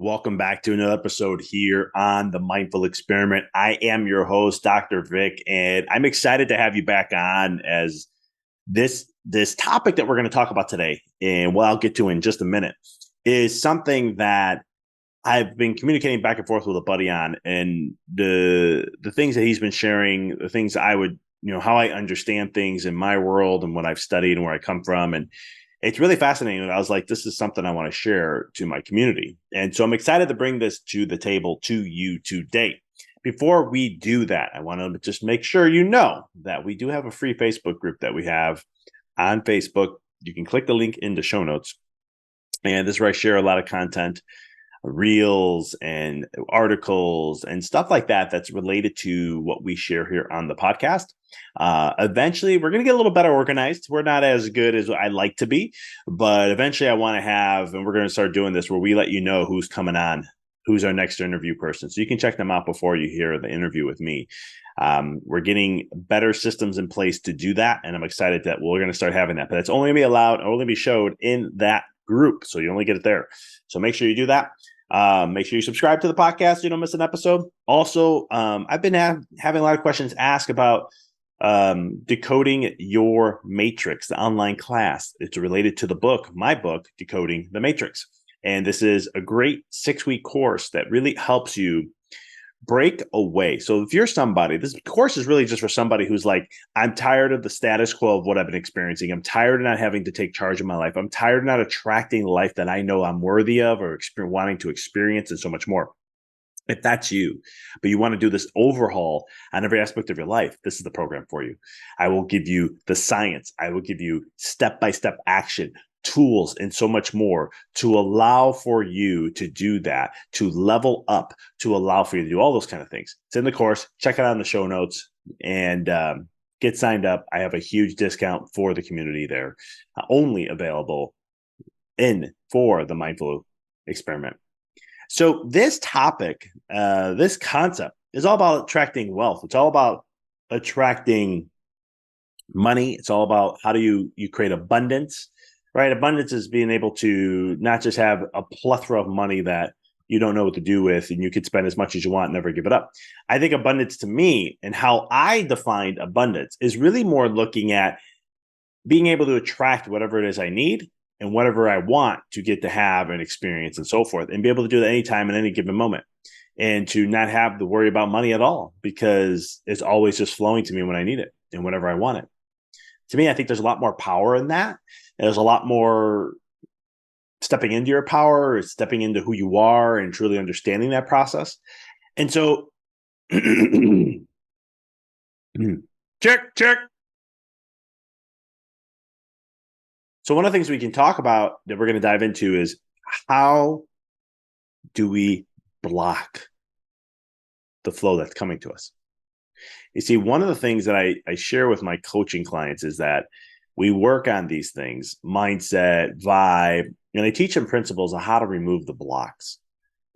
Welcome back to another episode here on the Mindful Experiment. I am your host, Dr. Vic, and I'm excited to have you back on as this topic that we're going to talk about today, and what I'll get to in just a minute, is something that I've been communicating back and forth with a buddy on, and the things that he's been sharing, the things I would, how I understand things in my world and what I've studied and where I come from. And it's really fascinating. And I was like, this is something I want to share to my community. And so I'm excited to bring this to the table to you today. Before we do that, I want to just make sure you know that we do have a free Facebook group that we have on Facebook. You can click the link in the show notes. And this is where I share a lot of content, reels and articles and stuff like that that's related to what we share here on the podcast. Eventually, we're going to get a little better organized. We're not as good as I'd like to be, but eventually I want to have, and we're going to start doing this where we let you know who's coming on, who's our next interview person. So you can check them out before you hear the interview with me. We're getting better systems in place to do that. And I'm excited that we're going to start having that, but it's only going to be allowed, only be showed in that group. So you only get it there. So make sure you do that. Make sure you subscribe to the podcast so you don't miss an episode. Also, I've been having a lot of questions asked about decoding your matrix, the online class. It's related to the book, my book, Decoding the Matrix. And this is a great 6-week course that really helps you break away. So if you're somebody, this course is really just for somebody who's like, I'm tired of the status quo of what I've been experiencing. I'm tired of not having to take charge of my life. I'm tired of not attracting the life that I know I'm worthy of or wanting to experience and so much more. If that's you, but you want to do this overhaul on every aspect of your life, this is the program for you. I will give you the science. I will give you step-by-step action, tools, and so much more to allow for you to do that, to level up, to allow for you to do all those kind of things. It's in the course. Check it out in the show notes and get signed up. I have a huge discount for the community there, only available for the Mindful Experiment. So this topic, this concept is all about attracting wealth. It's all about attracting money. It's all about how do you create abundance, right? Abundance is being able to not just have a plethora of money that you don't know what to do with and you could spend as much as you want and never give it up. I think abundance to me and how I defined abundance is really more looking at being able to attract whatever it is I need and whatever I want to get to have and experience and so forth, and be able to do that anytime in any given moment, and to not have to worry about money at all because it's always just flowing to me when I need it and whenever I want it. To me, I think there's a lot more power in that. There's a lot more stepping into your power, stepping into who you are and truly understanding that process. And so check. So one of the things we can talk about that we're going to dive into is how do we block the flow that's coming to us? You see, one of the things that I share with my coaching clients is that we work on these things, mindset, vibe, and I teach them principles on how to remove the blocks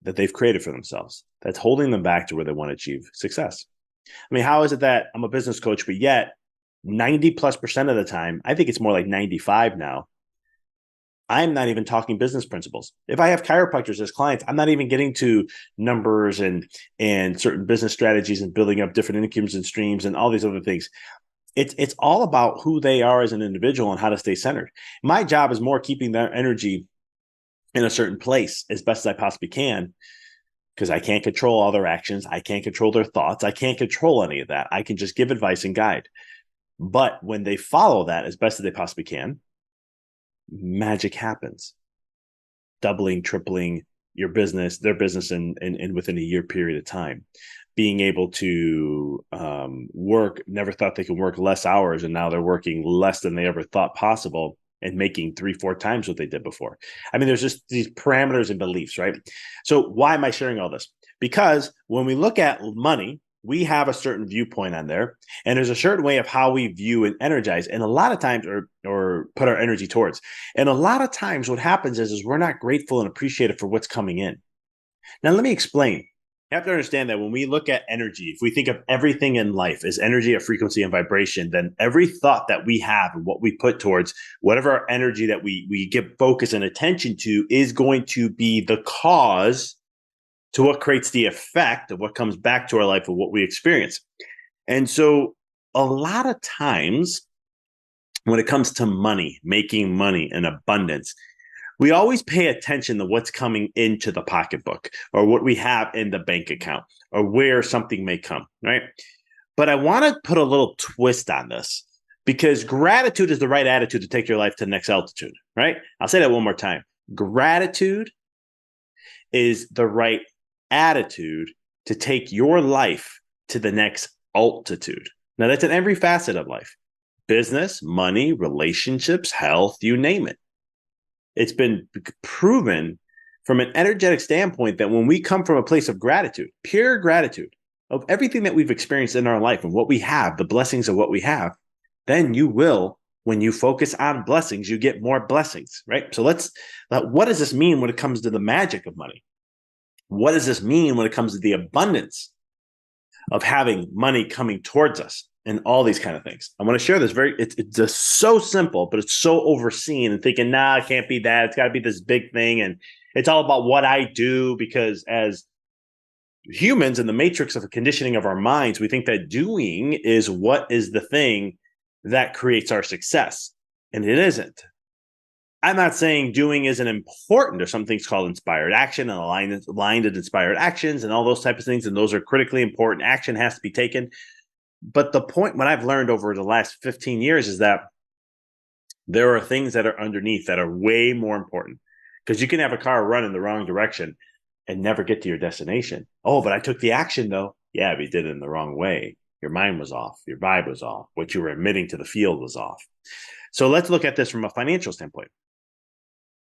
that they've created for themselves that's holding them back to where they want to achieve success. I mean, how is it that I'm a business coach, but yet 90+% of the time, I think it's more like 95 now, I'm not even talking business principles. If I have chiropractors as clients, I'm not even getting to numbers and certain business strategies and building up different incomes and streams and all these other things. It's all about who they are as an individual and how to stay centered. My job is more keeping their energy in a certain place as best as I possibly can, because I can't control all their actions. I can't control their thoughts. I can't control any of that. I can just give advice and guide. But when they follow that as best as they possibly can, magic happens. Doubling, tripling your business, their business in within a year period of time. Being able to work, never thought they could work less hours, and now they're working less than they ever thought possible and making 3-4 times what they did before. I mean, there's just these parameters and beliefs, right? So why am I sharing all this? Because when we look at money, we have a certain viewpoint on there, and there's a certain way of how we view and energize, and a lot of times, or put our energy towards. And a lot of times what happens is we're not grateful and appreciative for what's coming in. Now, let me explain. You have to understand that when we look at energy, if we think of everything in life as energy, a frequency, and vibration, then every thought that we have and what we put towards whatever our energy that we give focus and attention to is going to be the cause to what creates the effect of what comes back to our life of what we experience. And so a lot of times when it comes to money, making money and abundance, we always pay attention to what's coming into the pocketbook or what we have in the bank account or where something may come, right? But I want to put a little twist on this because gratitude is the right attitude to take your life to the next altitude, right? I'll say that one more time. Gratitude is the right attitude to take your life to the next altitude. Now, that's in every facet of life: business, money, relationships, health, you name it. It's been proven from an energetic standpoint that when we come from a place of gratitude, pure gratitude of everything that we've experienced in our life and what we have, the blessings of what we have, then you will, when you focus on blessings, you get more blessings, right? So what does this mean when it comes to the magic of money? What does this mean when it comes to the abundance of having money coming towards us and all these kind of things? I want to share this it's just so simple, but it's so overseen and thinking, nah, it can't be that. It's got to be this big thing. And it's all about what I do, because as humans in the matrix of the conditioning of our minds, we think that doing is what is the thing that creates our success. And it isn't. I'm not saying doing isn't important. There's some things called inspired action and aligned and inspired actions and all those types of things. And those are critically important. Action has to be taken. But the point, what I've learned over the last 15 years is that there are things that are underneath that are way more important, because you can have a car run in the wrong direction and never get to your destination. Oh, but I took the action though. Yeah, but you did it in the wrong way. Your mind was off. Your vibe was off. What you were emitting to the field was off. So let's look at this from a financial standpoint.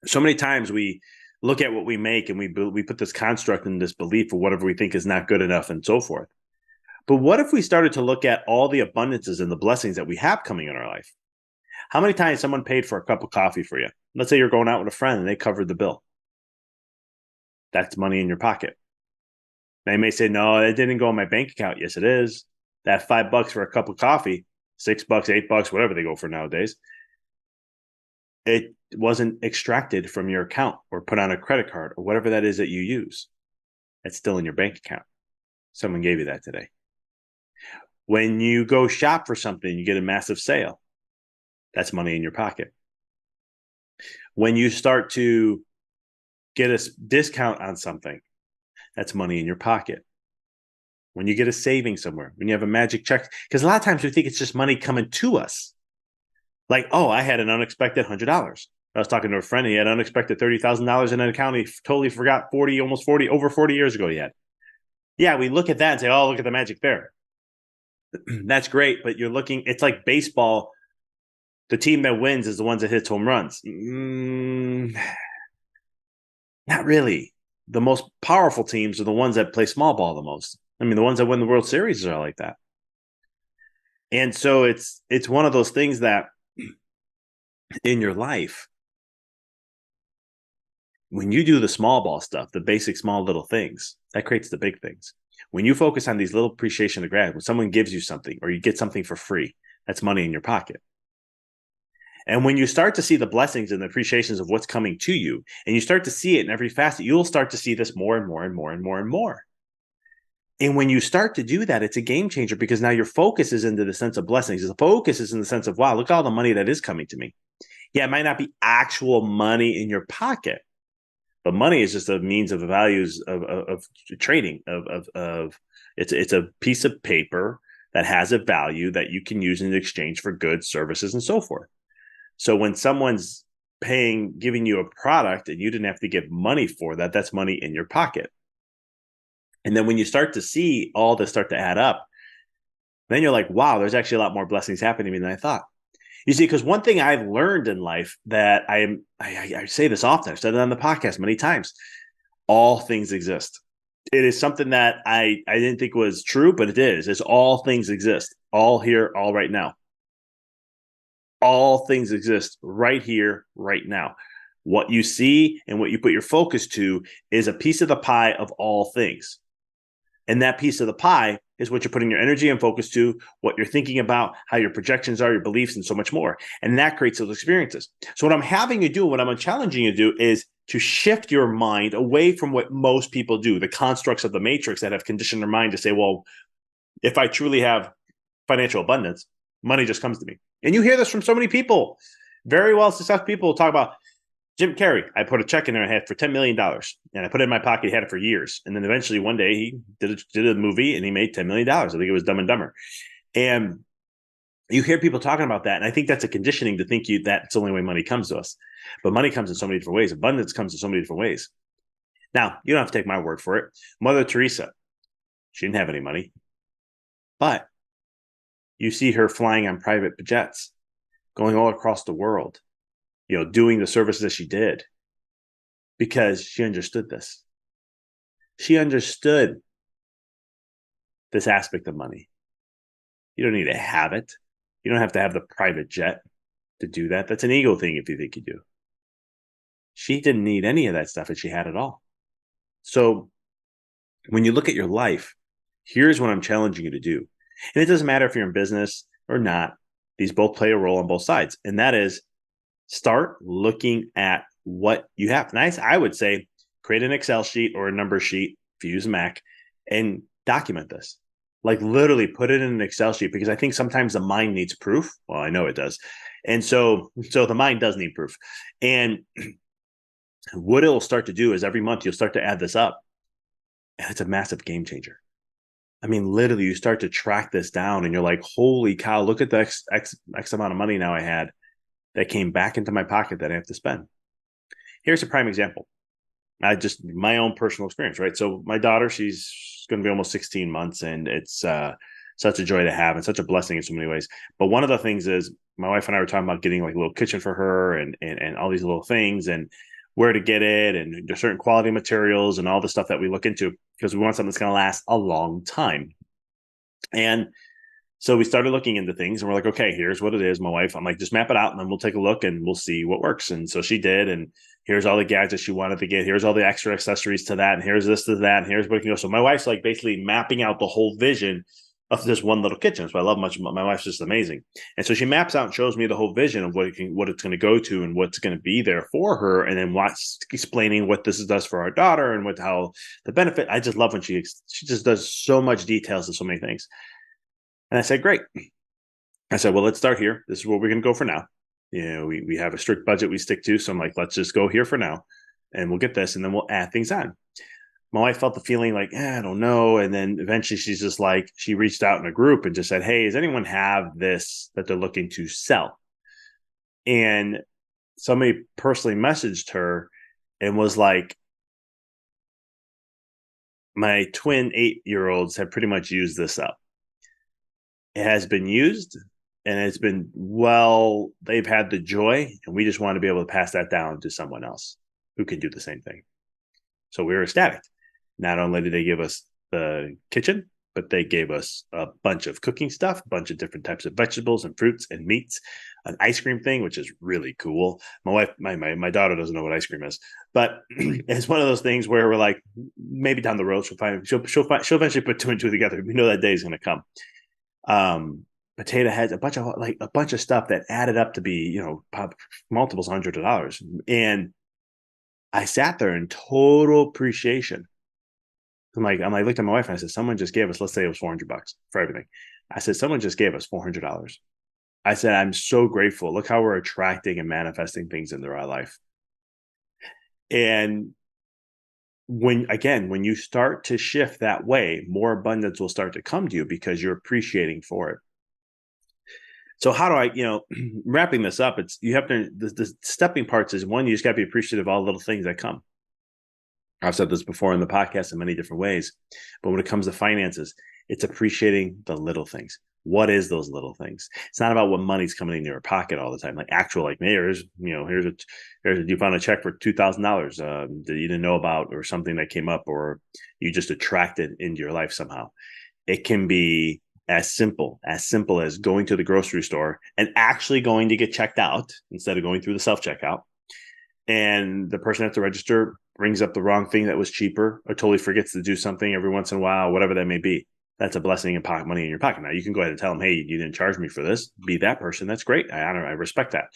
So many times we look at what we make and we put this construct and this belief of whatever we think is not good enough and so forth. But what if we started to look at all the abundances and the blessings that we have coming in our life? How many times someone paid for a cup of coffee for you? Let's say you're going out with a friend and they covered the bill. That's money in your pocket. They may say, no, it didn't go in my bank account. Yes, it is. That $5 for a cup of coffee, $6, $8, whatever they go for nowadays, it wasn't extracted from your account or put on a credit card or whatever that is that you use. It's still in your bank account. Someone gave you that today. When you go shop for something, you get a massive sale. That's money in your pocket. When you start to get a discount on something, that's money in your pocket. When you get a saving somewhere, when you have a magic check, because a lot of times we think it's just money coming to us. Like, oh, I had an unexpected $100. I was talking to a friend. He had unexpected $30,000 in an account. He totally forgot over 40 years ago he had. Yeah, we look at that and say, oh, look at the magic there. That's great, but you're looking, it's like baseball. The team that wins is the ones that hits home runs. Not really. The most powerful teams are the ones that play small ball the most. I mean, the ones that win the World Series are like that. And so it's one of those things that in your life, when you do the small ball stuff, the basic small little things, that creates the big things. When you focus on these little appreciation of gratitude, when someone gives you something or you get something for free, that's money in your pocket. And when you start to see the blessings and the appreciations of what's coming to you, and you start to see it in every facet, you'll start to see this more and more and more and more and more. And when you start to do that, it's a game changer, because now your focus is into the sense of blessings. The focus is in the sense of, wow, look at all the money that is coming to me. Yeah, it might not be actual money in your pocket, but money is just a means of the values of trading. It's a piece of paper that has a value that you can use in exchange for goods, services, and so forth. So when someone's giving you a product and you didn't have to give money for that, that's money in your pocket. And then when you start to see all this start to add up, then you're like, wow, there's actually a lot more blessings happening to me than I thought. You see, because one thing I've learned in life that I say this often, I've said it on the podcast many times, all things exist. It is something that I didn't think was true, but it is. It's all things exist, all here, all right now. All things exist right here, right now. What you see and what you put your focus to is a piece of the pie of all things. And that piece of the pie is what you're putting your energy and focus to, what you're thinking about, how your projections are, your beliefs, and so much more. And that creates those experiences. So what I'm having you do, what I'm challenging you to do is to shift your mind away from what most people do, the constructs of the matrix that have conditioned their mind to say, well, if I truly have financial abundance, money just comes to me. And you hear this from so many people. Very well successful people talk about Jim Carrey. I put a check in there and had for $10 million, and I put it in my pocket. He had it for years. And then eventually one day he did a movie and he made $10 million. I think it was Dumb and Dumber. And you hear people talking about that. And I think that's a conditioning to think that's the only way money comes to us. But money comes in so many different ways. Abundance comes in so many different ways. Now, you don't have to take my word for it. Mother Teresa, she didn't have any money. But you see her flying on private jets, going all across the world, doing the services that she did because she understood this. She understood this aspect of money. You don't need to have it. You don't have to have the private jet to do that. That's an ego thing if you think you do. She didn't need any of that stuff and she had it all. So when you look at your life, here's what I'm challenging you to do. And it doesn't matter if you're in business or not. These both play a role on both sides. And that is start looking at what you have. Nice. I would say create an Excel sheet or a number sheet if you use a Mac and document this. Like literally put it in an Excel sheet because I think sometimes the mind needs proof. Well, I know it does. And so the mind does need proof. And what it'll start to do is every month you'll start to add this up. And it's a massive game changer. I mean, literally, you start to track this down and you're like, holy cow, look at the X amount of money now I had that came back into my pocket that I have to spend. Here's a prime example. My own personal experience, right? So my daughter, she's going to be almost 16 months and it's such a joy to have and such a blessing in so many ways. But one of the things is my wife and I were talking about getting like a little kitchen for her and all these little things and where to get it and there's certain quality materials and all the stuff that we look into because we want something that's going to last a long time. And so we started looking into things and we're like, okay, here's what it is. My wife, I'm like, just map it out and then we'll take a look and we'll see what works. And so she did. And here's all the gadgets she wanted to get. Here's all the extra accessories to that. And here's this to that. And here's what it can go. So my wife's like basically mapping out the whole vision of this one little kitchen. So I love much. My wife's just amazing. And so she maps out and shows me the whole vision of what it's going to go to and what's going to be there for her. And then explaining what this does for our daughter and how the benefit. I just love when she just does so much details and so many things. And I said, great. I said, well, let's start here. This is where we're going to go for now. We have a strict budget we stick to. So I'm like, let's just go here for now and we'll get this and then we'll add things on. My wife felt the feeling like, I don't know. And then eventually she's just like, she reached out in a group and just said, hey, does anyone have this that they're looking to sell? And somebody personally messaged her and was like, my twin 8-year-olds have pretty much used this up. It has been used and it's been, they've had the joy and we just want to be able to pass that down to someone else who can do the same thing. So we were ecstatic. Not only did they give us the kitchen, but they gave us a bunch of cooking stuff, a bunch of different types of vegetables and fruits and meats, an ice cream thing, which is really cool. My wife, my daughter doesn't know what ice cream is, but it's one of those things where we're like, maybe down the road she'll eventually put two and two together. We know that day is going to come. Potato Heads, a bunch of stuff that added up to be, multiples hundreds of dollars. And I sat there in total appreciation. I'm like, looked at my wife and I said, someone just gave us, let's say it was $400 for everything. I said, someone just gave us $400. I said, I'm so grateful. Look how we're attracting and manifesting things into our life. And when you start to shift that way, more abundance will start to come to you because you're appreciating for it. So how do I, wrapping this up, you have to, the stepping parts is one, you just got to be appreciative of all the little things that come. I've said this before in the podcast in many different ways, but when it comes to finances, it's appreciating the little things. What is those little things? It's not about what money's coming in your pocket all the time. Like here's you found a check for $2,000 that you didn't know about, or something that came up, or you just attracted into your life somehow. It can be as simple as going to the grocery store and actually going to get checked out instead of going through the self-checkout. And the person at the register brings up the wrong thing that was cheaper, or totally forgets to do something every once in a while, whatever that may be. That's a blessing and pocket money in your pocket. Now you can go ahead and tell them, hey, you didn't charge me for this. Be that person. That's great. I honor, I respect that.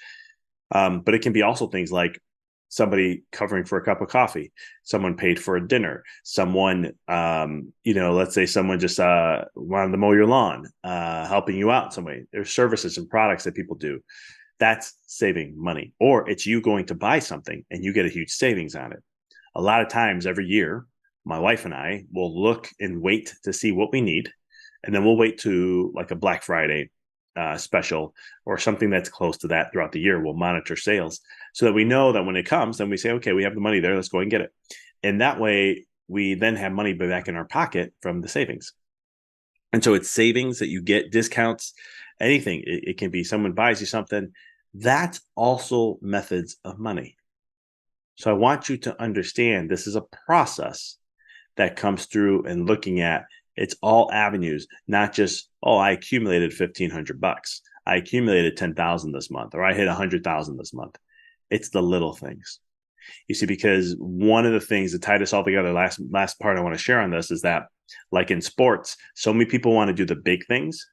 But it can be also things like somebody covering for a cup of coffee, someone paid for a dinner, someone, let's say someone just wanted to mow your lawn, helping you out in some way. There's services and products that people do. That's saving money. Or it's you going to buy something and you get a huge savings on it. A lot of times every year, my wife and I will look and wait to see what we need. And then we'll wait to like a Black Friday special or something that's close to that throughout the year. We'll monitor sales so that we know that when it comes, then we say, okay, we have the money there. Let's go and get it. And that way we then have money back in our pocket from the savings. And so it's savings that you get, discounts, anything. It can be someone buys you something. That's also methods of money. So I want you to understand this is a process that comes through and looking at it's all avenues, not just, oh, I accumulated $1,500. I accumulated 10,000 this month, or I hit 100,000 this month. It's the little things. You see, because one of the things that tied us all together, last part I want to share on this is that, like in sports, so many people want to do the big things.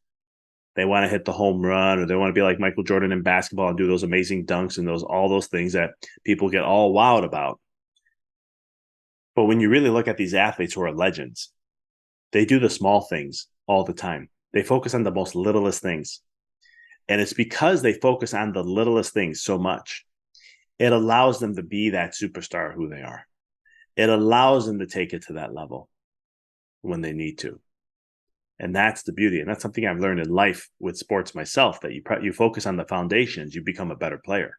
They want to hit the home run, or they want to be like Michael Jordan in basketball and do those amazing dunks and all those things that people get all wowed about. But when you really look at these athletes who are legends, they do the small things all the time. They focus on the most littlest things. And it's because they focus on the littlest things so much, it allows them to be that superstar who they are. It allows them to take it to that level when they need to. And that's the beauty. And that's something I've learned in life with sports myself, that you focus on the foundations, you become a better player.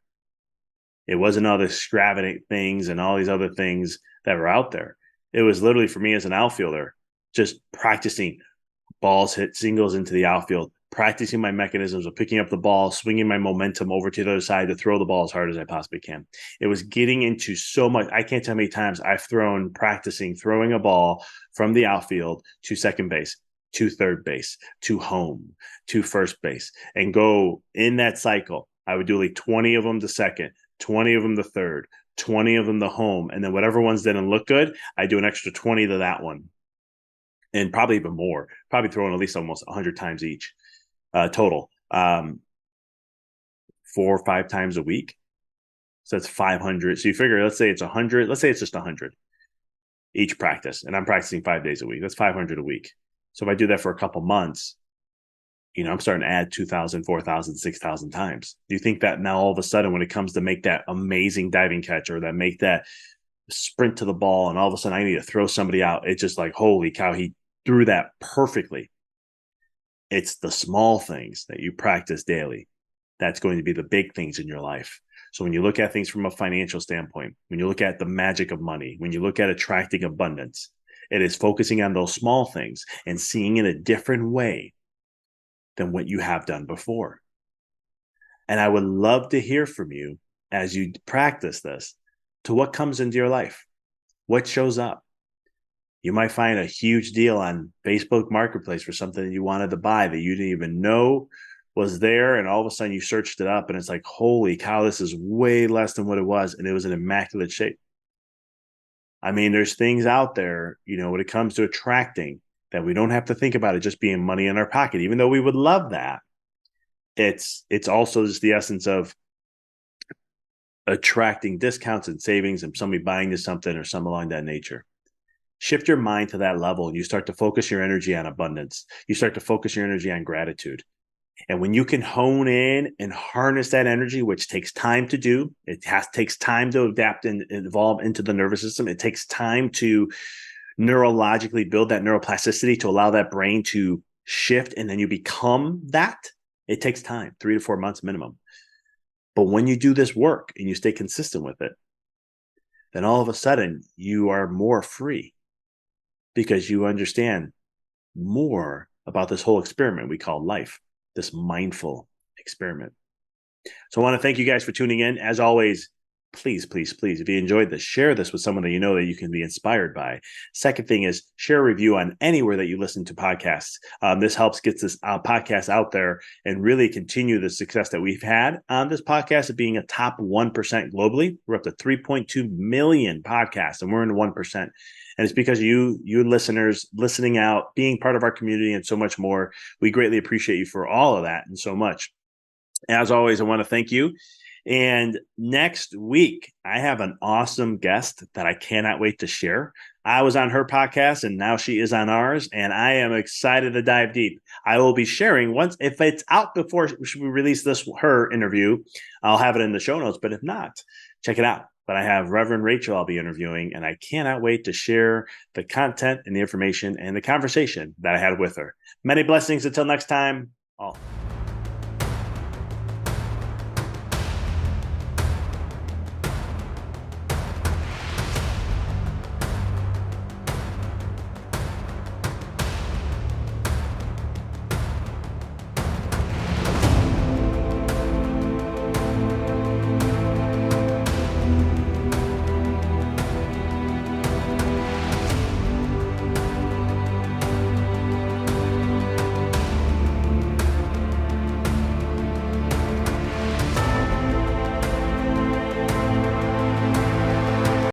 It wasn't all the extravagant things and all these other things that were out there. It was literally, for me as an outfielder, just practicing balls hit singles into the outfield, practicing my mechanisms of picking up the ball, swinging my momentum over to the other side to throw the ball as hard as I possibly can. It was getting into so much. I can't tell how many times I've practicing throwing a ball from the outfield to second base, to third base, to home, to first base, and go in that cycle. I would do like 20 of them to second, 20 of them to third, 20 of them to home. And then whatever ones didn't look good, I do an extra 20 to that one. And probably even more, probably throwing at least almost 100 times each total, 4 or 5 times a week. So that's 500. So you figure, let's say it's 100. Let's say it's just 100 each practice. And I'm practicing 5 days a week. That's 500 a week. So if I do that for a couple months, I'm starting to add 2,000, 4,000, 6,000 times. Do you think that now all of a sudden when it comes to make that amazing diving catch or that make that sprint to the ball and all of a sudden I need to throw somebody out, it's just like, holy cow, he threw that perfectly. It's the small things that you practice daily that's going to be the big things in your life. So when you look at things from a financial standpoint, when you look at the magic of money, when you look at attracting abundance, it is focusing on those small things and seeing it a different way than what you have done before. And I would love to hear from you as you practice this, to what comes into your life, what shows up. You might find a huge deal on Facebook Marketplace for something that you wanted to buy that you didn't even know was there. And all of a sudden you searched it up and it's like, holy cow, this is way less than what it was. And it was in immaculate shape. I mean, there's things out there, when it comes to attracting, that we don't have to think about it just being money in our pocket, even though we would love that. It's also just the essence of attracting discounts and savings and somebody buying you something or something along that nature. Shift your mind to that level and you start to focus your energy on abundance. You start to focus your energy on gratitude. And when you can hone in and harness that energy, which takes time to do, takes time to adapt and evolve into the nervous system. It takes time to neurologically build that neuroplasticity to allow that brain to shift, and then you become that. It takes time, 3 to 4 months minimum. But when you do this work and you stay consistent with it, then all of a sudden you are more free because you understand more about this whole experiment we call life, this mindful experiment. So I want to thank you guys for tuning in. As always, please, please, please, if you enjoyed this, share this with someone that you know that you can be inspired by. Second thing is share a review on anywhere that you listen to podcasts. This helps get this podcast out there and really continue the success that we've had on this podcast of being a top 1% globally. We're up to 3.2 million podcasts, and we're in the 1%. And it's because you listeners listening out, being part of our community, and so much more. We greatly appreciate you for all of that and so much. As always, I want to thank you. And next week, I have an awesome guest that I cannot wait to share. I was on her podcast and now she is on ours, and I am excited to dive deep. I will be sharing once, if it's out before we release her interview, I'll have it in the show notes. But if not, check it out. But I have Reverend Rachel I'll be interviewing, and I cannot wait to share the content and the information and the conversation that I had with her. Many blessings until next time.